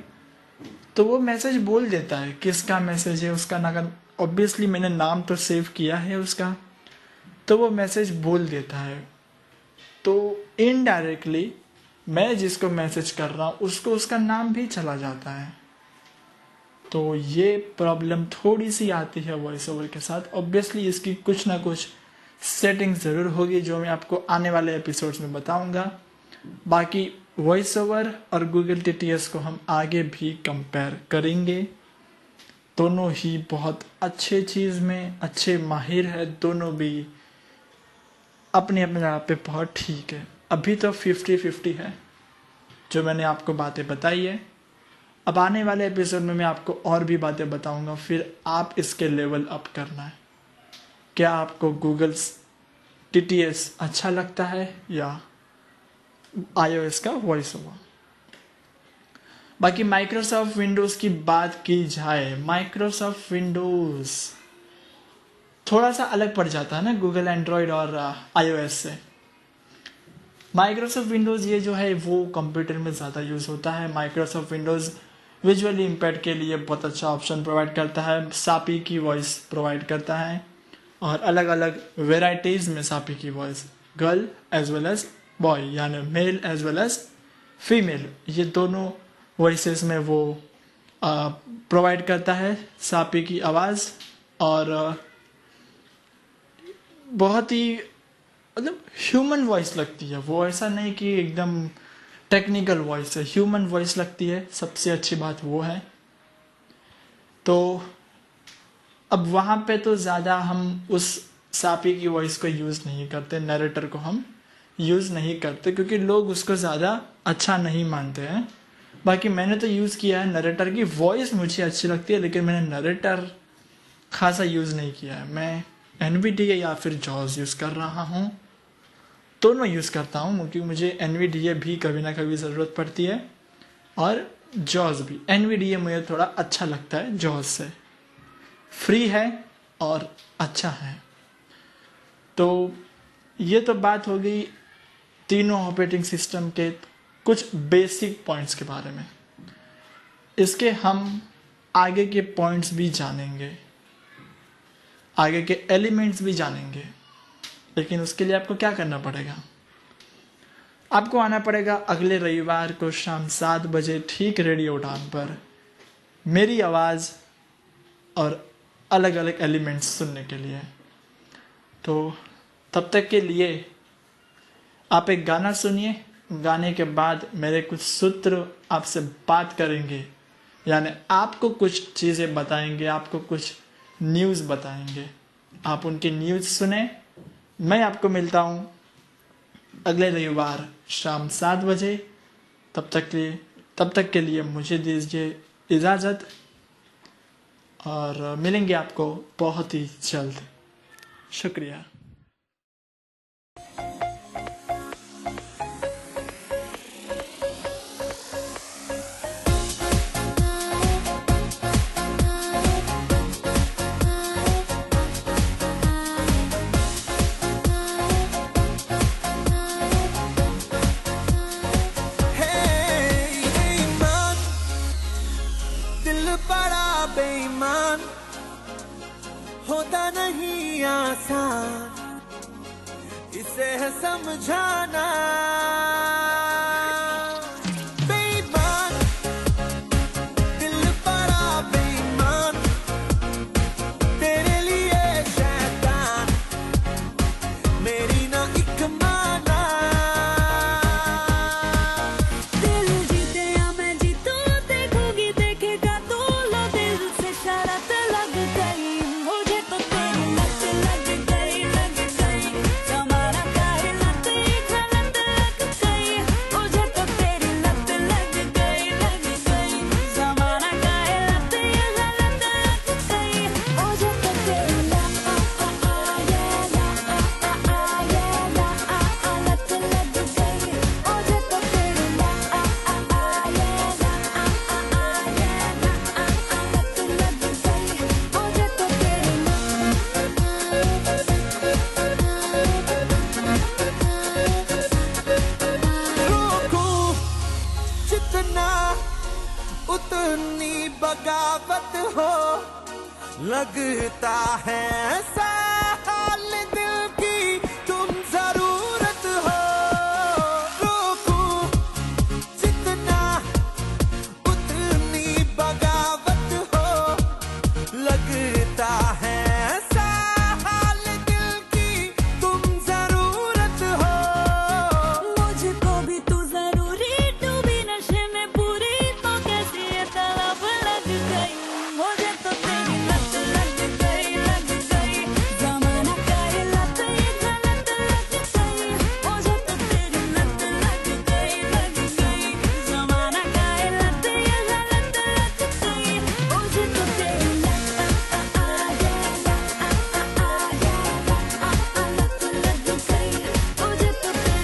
तो वो मैसेज बोल देता है किसका मैसेज है, उसका ना, ऑब्वियसली मैंने नाम तो सेव किया है उसका, तो वो मैसेज बोल देता है। तो इनडायरेक्टली मैं जिसको मैसेज कर रहा हूँ उसको उसका नाम भी चला जाता है। तो ये प्रॉब्लम थोड़ी सी आती है वॉइस ओवर के साथ। ऑब्वियसली इसकी कुछ ना कुछ सेटिंग ज़रूर होगी, जो मैं आपको आने वाले एपिसोड्स में बताऊंगा। बाकी वॉइस ओवर और गूगल टीटीएस को हम आगे भी कंपेयर करेंगे। दोनों ही बहुत अच्छे चीज़ में अच्छे माहिर है, दोनों भी अपनी अपनी जगह पे बहुत ठीक है। अभी तो 50-50 है जो मैंने आपको बातें बताई है। अब आने वाले एपिसोड में मैं आपको और भी बातें बताऊंगा, फिर आप इसके लेवल अप करना है। क्या आपको गूगल टीटीएस अच्छा लगता है या iOS का वॉइस ओवर। बाकी माइक्रोसॉफ्ट विंडोज़ की बात की जाए, माइक्रोसॉफ्ट विंडोज़ थोड़ा सा अलग पड़ जाता है ना गूगल एंड्रॉयड और iOS से। माइक्रोसॉफ्ट विंडोज़ ये जो है वो कंप्यूटर में ज़्यादा यूज़ होता है। माइक्रोसॉफ्ट विंडोज़ विजुअली इम्पेयर्ड के लिए बहुत अच्छा ऑप्शन प्रोवाइड करता है, सापी की वॉइस प्रोवाइड करता है, और अलग अलग वेराइटीज़ में सापी की voice, girl as well as boy, यानी male as well as female, ये दोनों वॉइसेस में वो प्रोवाइड करता है सापी की आवाज़। और बहुत ही मतलब ह्यूमन वॉइस लगती है वो, ऐसा नहीं कि एकदम टेक्निकल वॉइस है, ह्यूमन वॉइस लगती है, सबसे अच्छी बात वो है। तो अब वहाँ पे तो ज़्यादा हम उस सापी की वॉइस को यूज़ नहीं करते, नरेटर को हम यूज़ नहीं करते, क्योंकि लोग उसको ज़्यादा अच्छा नहीं मानते हैं। बाकी मैंने तो यूज़ किया है, नरेटर की वॉइस मुझे अच्छी लगती है, लेकिन मैंने नरेटर खासा यूज़ नहीं किया है। मैं NVDA या फिर जॉज यूज़ कर रहा हूँ, दोनों यूज़ करता हूँ, क्योंकि मुझे NVDA भी कभी ना कभी ज़रूरत पड़ती है, और जॉज भी। NVDA मुझे थोड़ा अच्छा लगता है जॉज से, फ्री है और अच्छा है। तो ये तो बात हो गई तीनों ऑपरेटिंग सिस्टम के कुछ बेसिक पॉइंट्स के बारे में। इसके हम आगे के पॉइंट्स भी जानेंगे, आगे के एलिमेंट्स भी जानेंगे। लेकिन उसके लिए आपको क्या करना पड़ेगा? आपको आना पड़ेगा अगले रविवार को शाम 7 बजे ठीक रेडियो उड़ान पर मेरी आवाज़ और अलग अलग एलिमेंट्स सुनने के लिए। तो तब तक के लिए आप एक गाना सुनिए, गाने के बाद मेरे कुछ सूत्र आपसे बात करेंगे, यानी आपको कुछ चीज़ें बताएंगे, आपको कुछ न्यूज़ बताएंगे। आप उनकी न्यूज़ सुने। मैं आपको मिलता हूँ अगले रविवार शाम 7 बजे। तब तक के लिए मुझे दीजिए इजाज़त और मिलेंगे आपको बहुत ही जल्द। शुक्रिया। बेईमान होता नहीं आसान, इसे है समझाना। बेईमान दिल बड़ा बेईमान, तेरे लिए शैतान मेरी ना एक माना। दिल जीते या मैं जीतूं, देखोगी देखेगा तू, लो दिल से शरत लग गई, मुझे तो तेरी लत लग गई, लग गई। जमाना काहे लत गलत लग गई, मुझे तो तेरी लत लग गई, लग गई। जमाना काहे लत गलत लग गई, मुझे तो तेरी लत लग गई, मुझे तो तेरी रोकूं जितना उतनी बगावत हो, लगता है साल दिल की तुम जरूरत हो। रोकूं जितना उतनी बगावत हो, लगता है साल दिल की तुम जरूरत हो। मुझको भी तू जरूरी, डूबी नशे में पूरी, तो कैसी ये तलब लग गई, मुझे तो तेरी लत लग गई, लग गई। जमाना काहे लत गलत लग गई, मुझे तो तेरी लत लग गई, लग गई। जमाना काहे लत गलत लग गई, मुझे तो तेरी लत लग गई, मुझे तो तेरी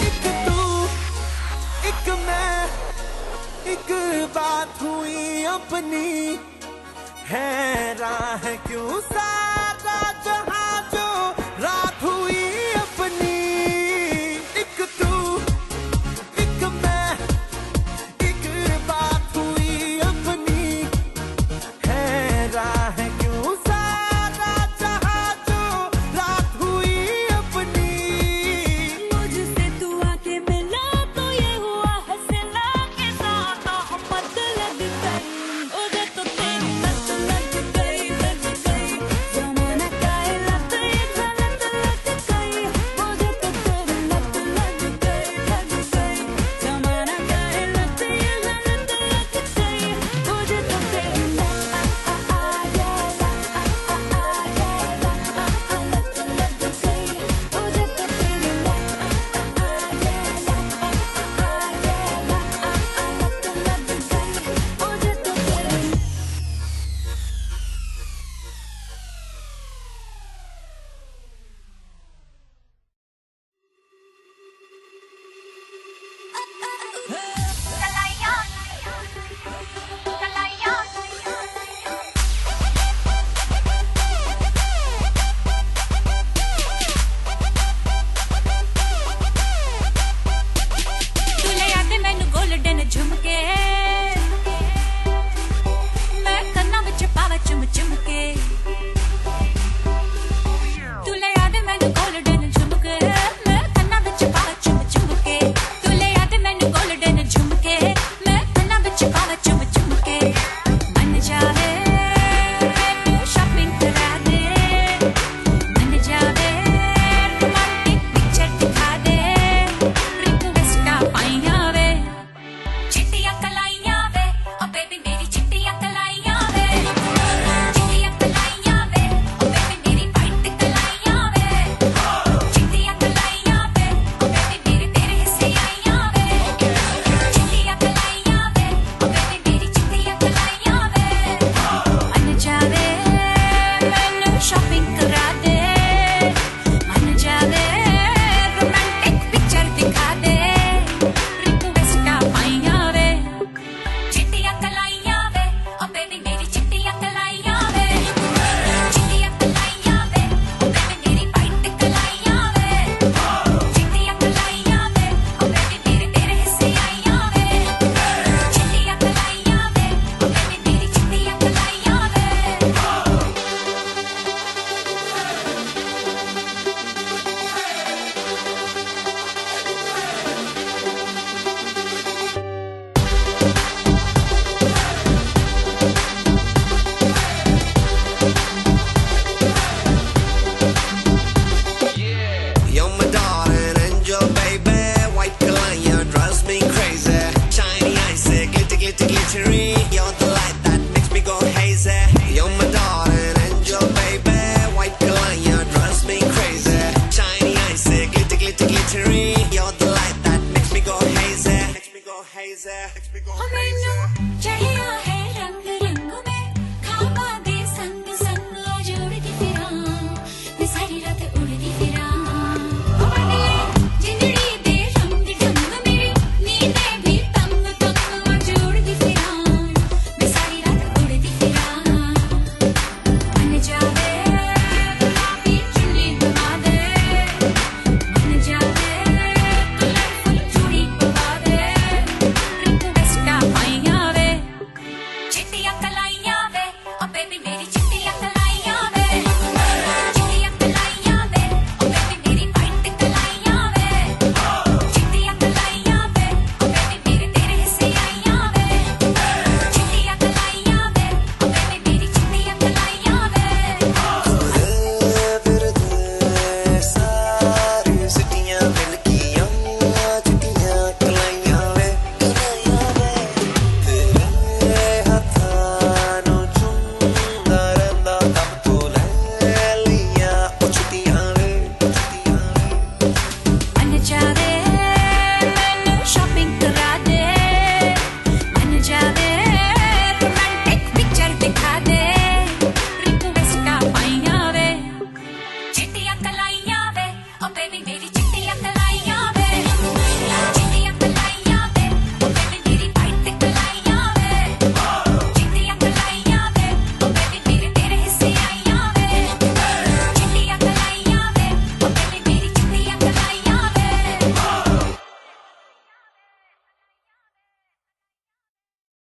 एक तू एक मैं, एक बात हुई अपनी, हैरान है क्यों सारा जहां जो रात हुई अपनी। एक तू एक मैं, एक बात हुई अपनी, हैरान है क्यों सारा जहां जो रात हुई अपनी। मुझसे तू आके मिला तो ये हुआ हंसना के साथ मोहब्बत लग गई, मुझे तो तेरी लत लग गई, लग गई।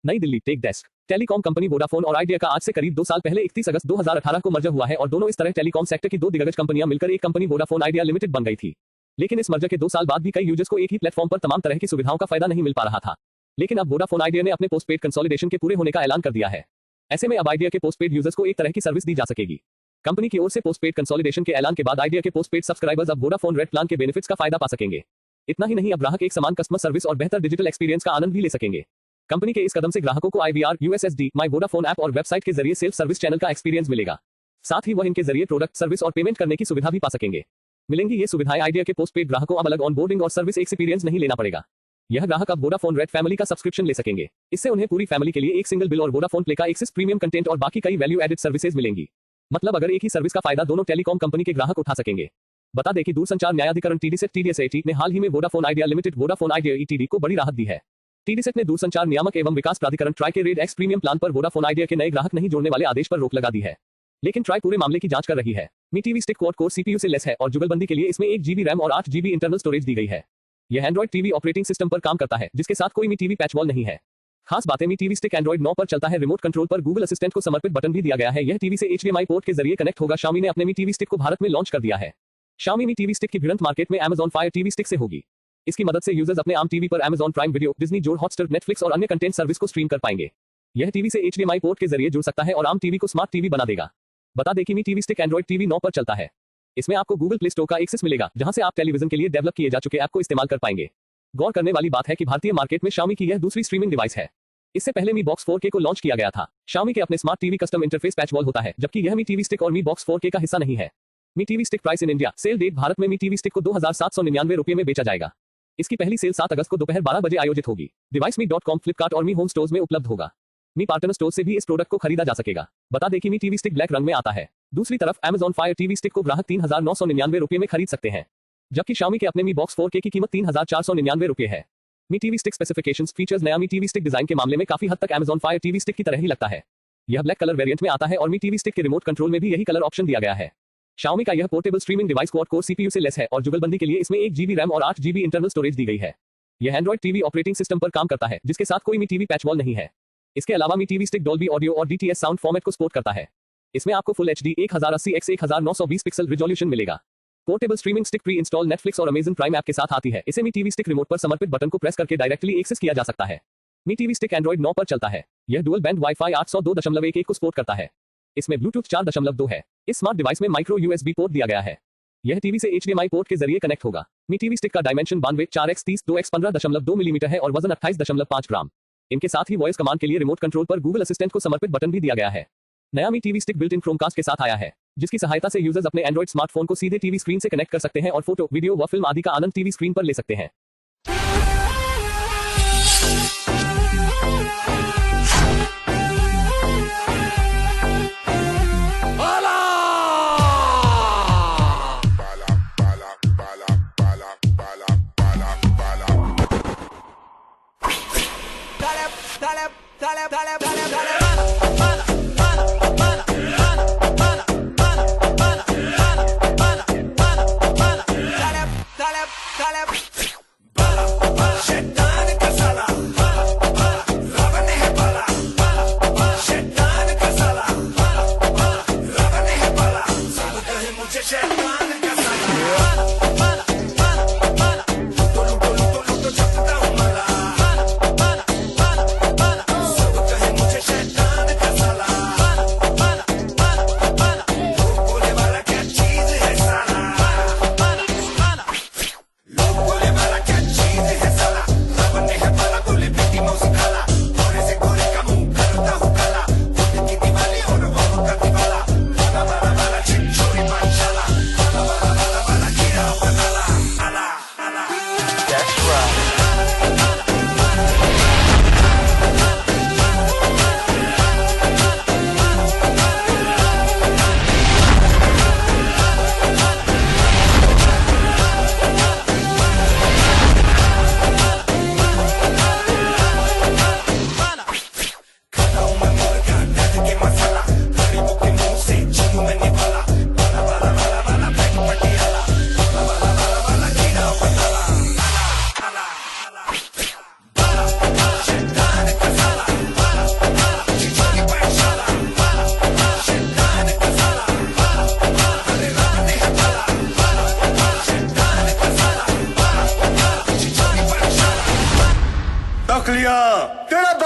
नई Delhi, tech desk. Telecom company Vodafone और आइडिया का आज से करीब 2 साल पहले 31 अगस्त 2018 को मर्जर हुआ है और दोनों इस तरह टेलीकॉम सेक्टर की 2 दिग्गज कंपनियां मिलकर एक कंपनी वोडाफोन आइडिया लिमिटेड बन गई थी। लेकिन इस मर्जर के 2 साल बाद भी कई यूजर्स को एक ही प्लेटफॉर्म पर तमाम तरह की सुविधाओं का फायदा नहीं मिल पा रहा था। लेकिन अब वोडाफोन आइडिया ने अपने पोस्टपेड कंसोलिडेशन के पूरे होने का ऐलान कर दिया है। ऐसे में अब आइडिया के पोस्टपेड यूजर्स को एक तरह की सर्विस दी जा सकेगी। कंपनी की ओर से पोस्टपेड कंसोलिडेशन के ऐलान के बाद आइडिया के पोस्टपेड सब्सक्राइबर्स अब वोडाफोन रेड प्लान के बेनिफिट्स का फायदा पा सकेंगे। इतना ही नहीं, अब ग्राहक एक समान कस्टमर सर्विस और बेहतर डिजिटल एक्सपीरियंस का आनंद भी ले सकेंगे। कंपनी के इस कदम से ग्राहकों को IVR, USSD, माई वोडाफोन ऐप और वेबसाइट के जरिए सेल्फ सर्विस चैनल का एक्सपीरियंस मिलेगा। साथ ही वह इनके जरिए प्रोडक्ट, सर्विस और पेमेंट करने की सुविधा भी पा सकेंगे। मिलेंगी ये सुविधाएं आइडिया के पोस्टपेड ग्राहकों अब अलग ऑनबोर्डिंग और सर्विस एक्सपीरियंस नहीं लेना पड़ेगा। यह ग्राहक अब वोडाफोन रेड फैमिली का सब्सक्रिप्शन ले सकेंगे। इससे उन्हें पूरी फैमिली के लिए एक सिंगल बिल और वोडाफोन प्ले का एक्सेस, प्रीमियम कंटेंट और बाकी कई वैल्यू एडेड सर्विसेज मिलेंगी। मतलब अगर एक ही सर्विस का फायदा दोनों टेलीकॉम कंपनी के ग्राहक उठा सकेंगे। बता दें कि दूरसंचार न्यायाधिकरण TDSAT ने हाल ही में Vodafone idea limited Vodafone idea ETD को बड़ी राहत दी है। TDSAT ने दूरसंचार नियामक एवं विकास प्राधिकरण ट्राई के रेड एक्स प्रीमियम प्लान पर वोडाफोन आइडिया के नए ग्राहक नहीं जोड़ने वाले आदेश पर रोक लगा दी है। लेकिन ट्राई पूरे मामले की जांच कर रही है। Mi TV stick quad core CPU से लेस है और जुगलबंदी के लिए इसमें 1 GB रैम और 8 GB इंटरनल स्टोरेज दी गई है। यह एंड्रॉइड टीवी ऑपरेटिंग सिस्टम पर काम करता है, जिसके साथ कोई मी टीवी पैचवॉल नहीं है। खास बात है, मी टीवी स्टिक एंड्रॉइड 9 पर चलता है। रिमोट कंट्रोल पर गूगल असिस्टेंट को समर्पित बटन भी दिया गया है। यह टीवी से HDMI पोर्ट के जरिए कनेक्ट होगा। Xiaomi ने अपने मी टीवी स्टिक को भारत में लॉन्च कर दिया है। Xiaomi मी टीवी स्टिक की भिड़ंत मार्केट में Amazon Fire टीवी स्टिक से होगी। इसकी मदद से यूजर्स अपने आम टीवी पर Amazon प्राइम वीडियो, डिज्नी, जोड़, हॉटस्टार, नेटफ्लिक्स और अन्य कंटेंट सर्विस को स्ट्रीम कर पाएंगे। यह टीवी से HDMI पोर्ट के जरिए जुड़ सकता है और आम टीवी को स्मार्ट टीवी बना देगा। बता दें कि Mi TV stick Android TV 9 पर चलता है। इसमें आपको गूगल प्ले स्टोर का एक्सेस मिलेगा, जहां से आप टेलीविजन के लिए डेवलप किए जा चुके ऐप को इस्तेमाल कर पाएंगे। गौर करने वाली बात है कि भारतीय मार्केट में Xiaomi की यह दूसरी स्ट्रीमिंग डिवाइस है। इससे पहले Mi Box 4K को लॉन्च किया गया था। Xiaomi के अपने smart TV custom interface PatchWall होता है, जबकि यह Mi TV स्टिक और Mi Box 4K का हिस्सा नहीं है। Mi TV stick price in India sale date Bharat में Mi TV स्टिक को 2799 रुपये में बेचा जाएगा। इसकी पहली सेल 7 अगस्त को दोपहर 12 बजे आयोजित होगी। डिवाइस Mi.com, फ्लिपकार्ट और Mi होम स्टोर्स में उपलब्ध होगा। Mi पार्टनर स्टोर से भी इस प्रोडक्ट को खरीदा जा सकेगा। बता दें कि Mi TV स्टिक ब्लैक रंग में आता है। दूसरी तरफ Amazon Fire टीवी स्टिक को ग्राहक 3999 रुपये में खरीद सकते हैं, जबकि Xiaomi के अपने Mi Box 4K की कीमत 3499 रुपये है। Mi TV stick specifications, features. नया Mi TV स्टिक डिजाइन के मामले में काफी हद तक Amazon Fire टीवी स्टिक की तरह ही लगता है। यह ब्लैक कलर वेरिएंट में आता है और Mi TV स्टिक के रिमोट कंट्रोल में भी यही कलर ऑप्शन दिया गया है। Xiaomi का यह portable streaming device quad core CPU से लेस है और जुगलबंदी के लिए इसमें 1 GB रैम और 8 GB इंटरनल स्टोरेज दी गई है। यह एंड्रॉइड टीवी ऑपरेटिंग सिस्टम पर काम करता है, जिसके साथ कोई Mi TV पैचवॉल नहीं है। इसके अलावा Mi TV stick Dolby audio और DTS साउंड फॉर्मेट को सपोर्ट करता है। इसमें आपको full HD 1080x1920 pixel resolution मिलेगा। Portable streaming stick pre install Netflix और अमेजन प्राइम ऐप के साथ आती है। इसे Mi TV स्टिक रिमोट पर समर्पित बटन को प्रेस करके डायरेक्टली एक्सेस किया जा सकता है। Mi TV स्टिक एंड्रॉइड 9 पर चलता है। यह डुअल बैंड वाईफाई 802.11 को सपोर्ट करता है। इसमें ब्लूटूथ 4.2 है। इस स्मार्ट डिवाइस में माइक्रो USB पोर्ट दिया गया है। यह टीवी से HDMI पोर्ट के जरिए कनेक्ट होगा। Mi TV स्टिक का डायमेंशन 92 4x30 2x 15.2 मिलीमीटर है और वजन 28.5 ग्राम। इनके साथ ही वॉइस कमांड के लिए रिमोट कंट्रोल पर गूगल असिस्टेंट को समर्पित बटन भी दिया गया है। नया Mi TV stick built in Chromecast के साथ आया है, जिसकी सहायता से यूजर्स अपने एंड्रॉइड स्मार्टफोन को सीधे टीवी स्क्रीन से कनेक्ट कर सकते हैं और फोटो, वीडियो व फिल्म आदि का आनंद टीवी स्क्रीन पर ले सकते हैं।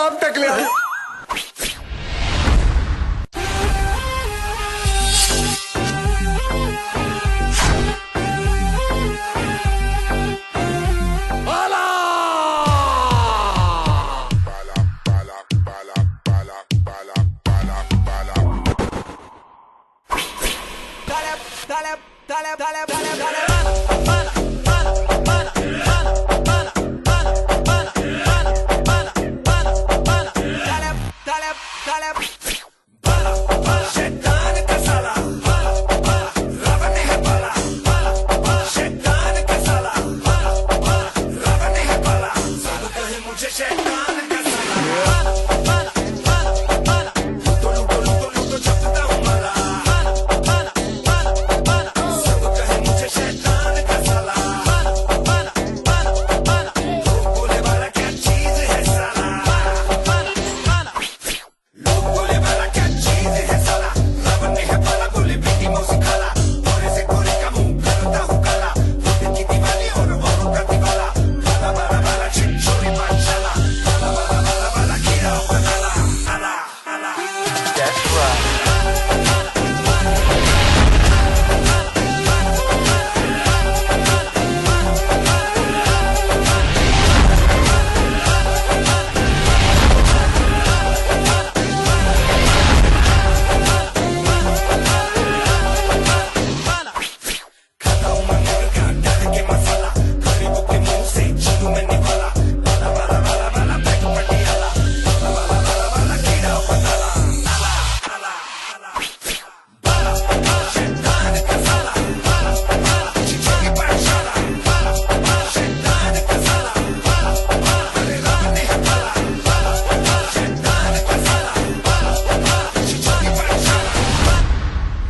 बाप टकले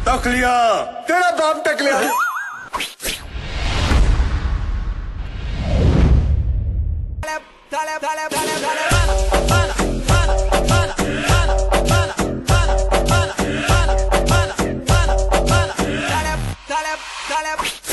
टकलिया तेरा बाप टकलिया Talep